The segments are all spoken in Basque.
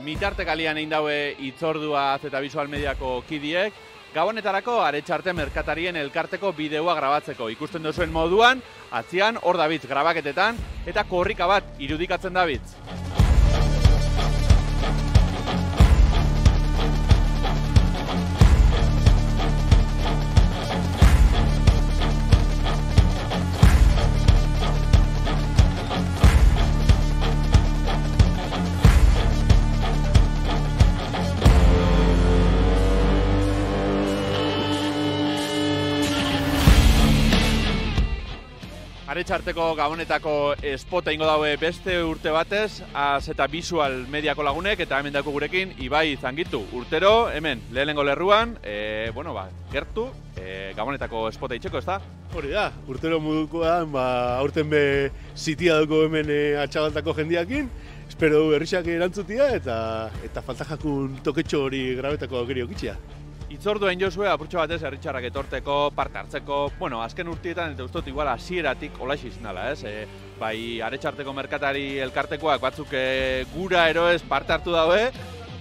Mitartekalian egin daue itzordua eta Visual Mediako kidiek, gabonetarako Aretxarte merkatarien elkarteko bideoa grabatzeko. Ikusten duzuen moduan, atzian hor dabitz grabaketetan, eta korrika bat irudikatzen dabitz. Aretxarteko gabonetako spota ingo daue beste urte batez, Az eta Visual Mediako lagunek, eta hemen dako gurekin Ibai Zangitu. Urtero, hemen, lehenengo lerruan, gertu, gabonetako spota itxeko, ez da? Hori da, urtero modukoan, aurten be zitia duko hemen atxabaltako jendiakin, espero du berrixak erantzutia eta faltajakun toketxo hori grabetako aukeri okitxea. Itzorduen Josue apurtxo batez herritxarrak etorteko, parte hartzeko, azken urtietan eta ustot igual hasieratik olaxi iznala, ez? Bai, Aretxarteko merkatari elkartekoak batzuk gura eroez parte hartu daue,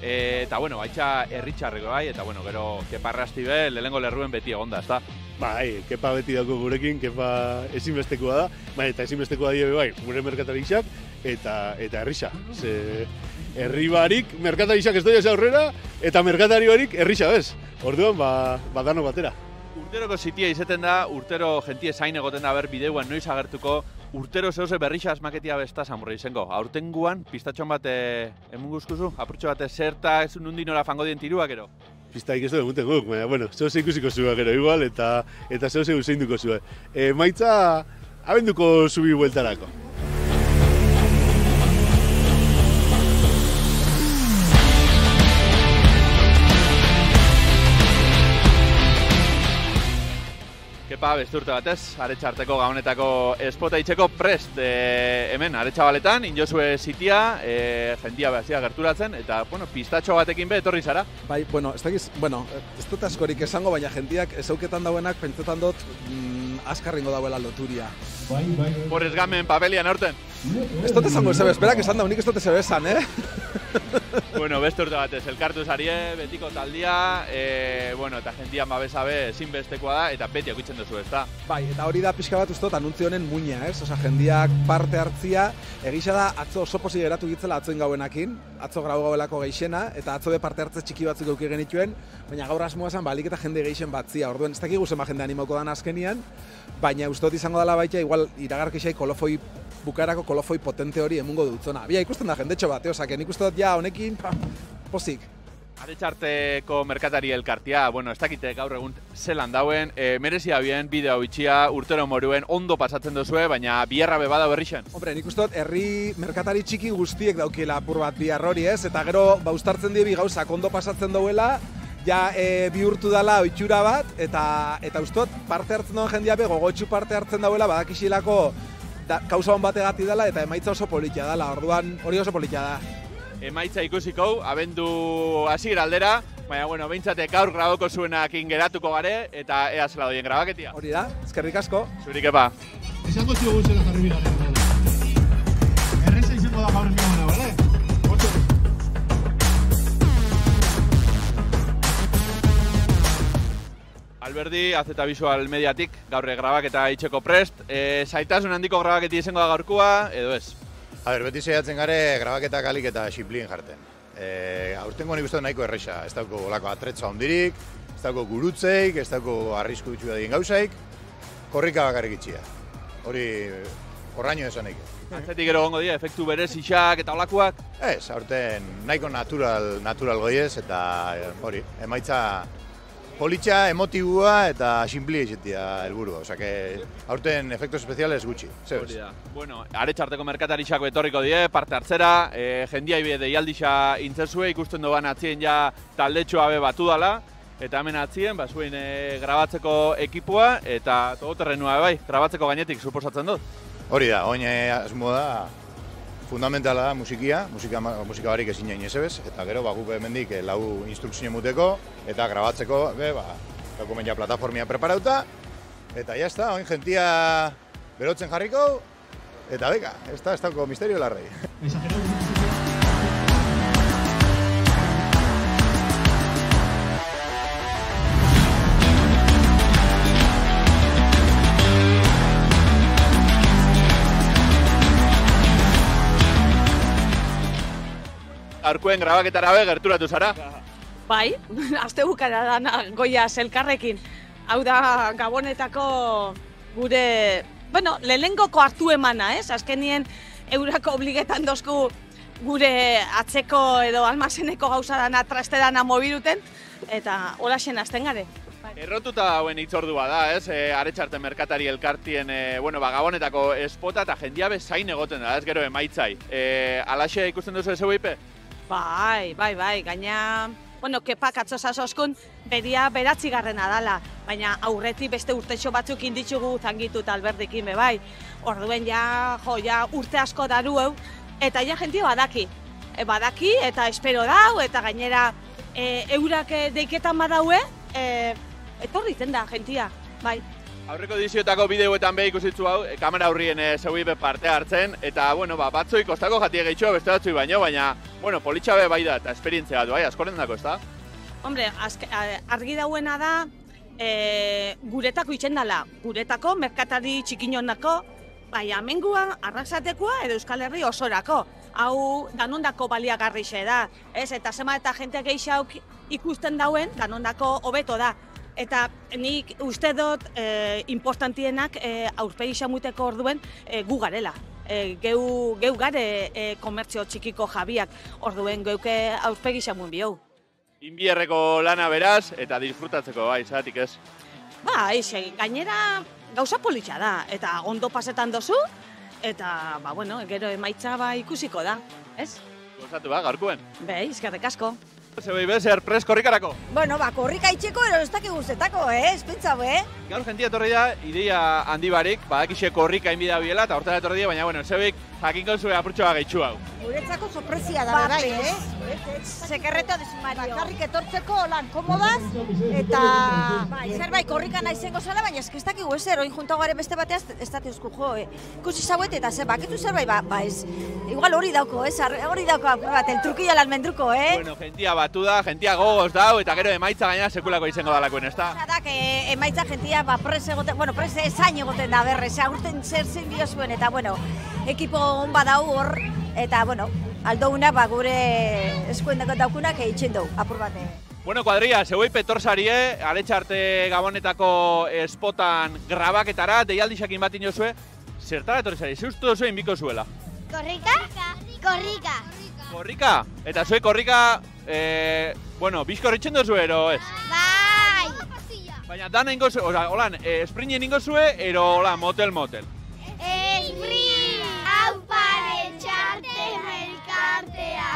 eta baitxa herritxarreko bai, eta gero Kepa Arrastibe lehenengo lerruen beti egonda, ez da? Bai, Kepa beti dako gurekin, Kepa ezinbestekoa da, eta ezinbestekoa die bai, gure merkatarixak eta herrixa. Herri barik, merkatarixak ez doia aurrera, eta merkatari barik herrixa bez. Orduan, dano batera. Urteroko zitia izeten da, urtero jentie zain egoten da ber bideuan noiz agertuko, urtero zehose berrixa asmaketia besta zamurra izango. Aurtenguan, pistatxon bat emunguzkuzu, apurtxo bat zerta ez nundi nora fango dien tiruak ero? Pistaik ez du eguten guk, baina, zehose ikusiko zua gero igual, eta zehose useinduko zua. Maitza, abenduko zubi bueltarako. Kepa, beste urte batez, Aretxarteko gabonetako spota itxeko prest hemen Aretxabaletan, Injosue zitia, jendia behazia gerturatzen, eta, pistatxo batekin be etorri zara. Bai, ez dut askorik esango, baina jendiak ezauketan dauenak pentsetan dut azkarringo dauela loturia. Borrez Gamen papelian aurten. Ez dut esango ezebez, berak esan da, unik ez dut ezebezan, Beste urte batez, elkartu zarie, betiko taldia, eta jendian babesabe ezinbestekoa da, eta beti akuitzen duzu, ez da? Bai, eta hori da pixka bat ustot anuntzio honen muina, ez? Osa, jendiak parte hartzia, egisa da, atzo oso posi geratu gitzela atzoin gauenakin, atzo grau gauelako geixena, eta atzo be parte hartze txiki batzuk euki genituen, baina gaur asmoa zen balik eta jende geixen batzia, orduen ez dakigu zenba jende animauko dan azkenian, baina ustot izango dela baita, igual iragarkixai kolofoi bukarako kolofoi potente hori emungo dutzona. Bia, ikusten da jendetxo bat, nik uste dut ja honekin, pozik. Aretxarteko merkatari elkartia, ez dakite gaur egun zelan dauen, merezia bien bideo bitxia, urtero moruen, ondo pasatzen duzue, baina biharra bebada berrixen. Hombre, nik uste dut herri merkatari txiki guztiek daukiela apur bat bihar hori, ez? Eta gero, uztartzen die gauzak ondo pasatzen dauela, ja bihurtu dela oitxura bat, eta uste dut parte hartzen duen jendia be, gogotxu parte hartzen dauela, badakixilako kausa hon bategati dela eta emaitza oso politia dela, orduan hori oso politia da. Emaitza ikusiko, abendu hasiera aldera, baina, behintzate gaur graboko zuenakin geratuko gare, eta ea zela doien grabaketia. Hori da, eskerrik asko. Zurik epa. Izango zio guzela jarri bigaren. Erreza izango da gaur emigana, bale? Alberdi, Az eta Visual Mediatik, gaur grabaketa itxeko prest. Zaitasun handiko grabaketi izango da gaurkoa, edo ez? Beti saiatzen gare grabaketak alik eta ximplien jarten. Aurtengo nik uste nahiko erresa, ez dauko olako atretza hondirik, ez dauko gurutzeik, ez dauko arrisku ditxua egin gauzaik, korrika bakarrik itxia. Hori horraino esan eki. Antzetik gero gongo dira, efektu berezixak eta olakoak? Ez, aurten nahiko natural goiez eta hori, emaitza politxa, emotibua eta xinplia izetia helburua. Osea, aurten efektos espeziales gutxi. Hori da. Aretxarteko merkatarixako etorriko die, parte hartzera, jendia ibe deialdixa intzesue, ikusten doan atzien ja taldetxoa be batu dala, eta hemen atzien, zuen grabatzeko ekipua, eta todoterrenua bai, grabatzeko gainetik suposatzen dut. Hori da, oin asmo da, fundamentala da musika barik ezin jain ezebez, eta gero guk hemendik lau instrukzio muteko, eta grabatzeko, dokumentia plataformia preparauta, eta jazta, oin jentia berotzen jarriko, eta beka, ez dauko misterio larrei. gaurkoen grabaketara be gerturatu zara. Bai, astebukara dana goia elkarrekin. Hau da Gabonetako gure, bueno, lehengoko hartu emana, ez? Azkenien eurako obligetan dozku gure atzeko edo almazeneko gauza dana, traste dana mobiluten, eta holaxen azten gare. Errotuta hauen hitzordua da, ez? Aretxarte merkatari elkartien, Gabonetako espota eta jendia bezain egoten da, ez gero emaitzai. Alaxe ikusten duzu ez egoipe? Bai, gaina, bueno, kepak atzosazoskun beria beratzigarrena dala, baina aurretik beste urtexo batzuk inditzugu zangitu eta alberdikin bai. Orduen ja urte asko daru hau, eta ja jentia badaki. Badaki eta espero dau, eta gainera eurak deiketan badaue, etorri zen da jentia, bai. Aurreko edizioetako bideoetan beha ikusitzu hau, kamera aurrien zeuipe parte hartzen, eta, bueno, batzoi kostako jatie gehitxo beste batzoi baino, baina, bueno, politxabe bai da, eta esperientzia bat, bai, askoren dako, ez da? Hombre, argi dauena da, guretako itxen dala, guretako, merkatari txikinonako, bai, amenguan, arrasatekoa edo Euskal Herri osorako. Hau, danondako baliagarrixe da, ez? Eta zema eta jente gehixauk ikusten dauen, danondako hobeto da. Eta nik uste dut importantienak aurpegi xamuteko orduen gu garela. Geu gare komertzio txikiko jabiak orduen geuke aurpegi xamun bihou. Inbierreko lana beraz eta disfrutatzeko, bai, zeratik ez? Bai, gainera gauza politxa da, eta ondo pasetan dozu, eta, bueno, gero emaitza ikusiko da, ez? Gozatu gaurkuen. Bai, eskerrik asko. Zebei be, zer prest korrikarako? Bueno, korrika itxeko, ero ez daki guztetako, espentsa, Gaur jentia etorri da, ideia handi barik, badakixe korrika inbida biela, eta hortara etorri da, baina, bueno, zebeik jakinko zuen apurtxoa gehitxu hau. Guretzako sorpresia da, bai, Sekerreto de Sumario. Bakarrik etortzeko, lan, komodaz, eta... Bai, zerbait korrika nahi zengo zala, baina ez dakigu ezer, oin juntago garen beste bateaz, ez dateuzku jo, ikusi zauet, eta bakitu zerbait, ez, igual hori dauko, hori dauko apur bat, el truquillo al almendruko, Bueno, jentia batu da, jentia gogoz dau, eta gero emaitza gaina sekulako izango dalakoen, ez da? Da, emaitza jentia, pres egoten, bueno, pres esain egoten da berrez, aurten zer zen dio zuen, eta, bueno, ekipo hon badau hor, eta, bueno, aldouna gure eskuendeko daukunak eitzen dugu, apur bate. Bueno, kuadria, zeuei petorsarie, Aretxarte Gabonetako espotan grabaketara, deialdixakin bat inozue, zertara etorri zari, zeustu dozue inbiko zuela? Korrika? Korrika. Korrika? Eta zue korrika, bueno, bizko horritzen dozue, ero ez? Bai! Baina dana ingo zue, holan, esprinien ingo zue, ero holan, motel. Esprin! Hau Aretxarte merkatea!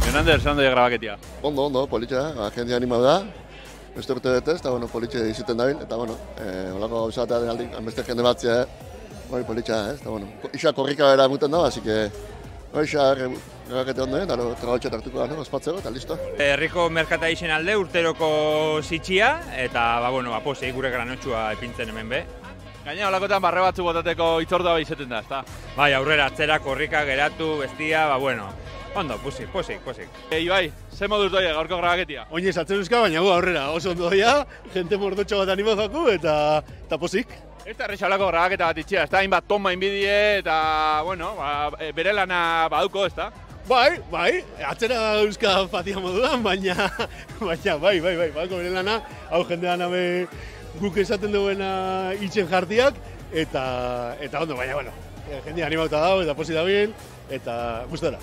Jonander, zelan doia grabaketia? Ondo, politxe, jendia animau da. Beste urte betez, eta politxe izuten dabil, eta holako gauzatea den aldik, beste jende batzea, politxe, eta isa korrika bera emuten da, así que isa grabakete ondo, eta trabaltxe tartuko da, ospatzeko, eta listo. Herriko merkata izen alde, urteroko zitxia, eta posi, gure granotxua ipintzen hemen be. Gaina holakotan barre batzu botateko itzordua izeten da, ezta? Bai, aurrera atzera, korrika, geratu, bestia, ondo, posik. Ibai, ze moduz doia gaurko grabaketia? Oinez atzen euska, baina gu aurrera, oso ondo doia, jente mordotxo bat animazaku eta posik. Ez da errexalako grabaketa bat itxea, ez da, hainbat toma inbidie eta, bere lana baduko, ez da? Bai, atzera euska fatia moduan, baina bai, badako bere lana, hau jende dana guk esaten duena itxen jartiak, eta ondo, baina, jende animauta dago, eta posi dabil, eta gustora.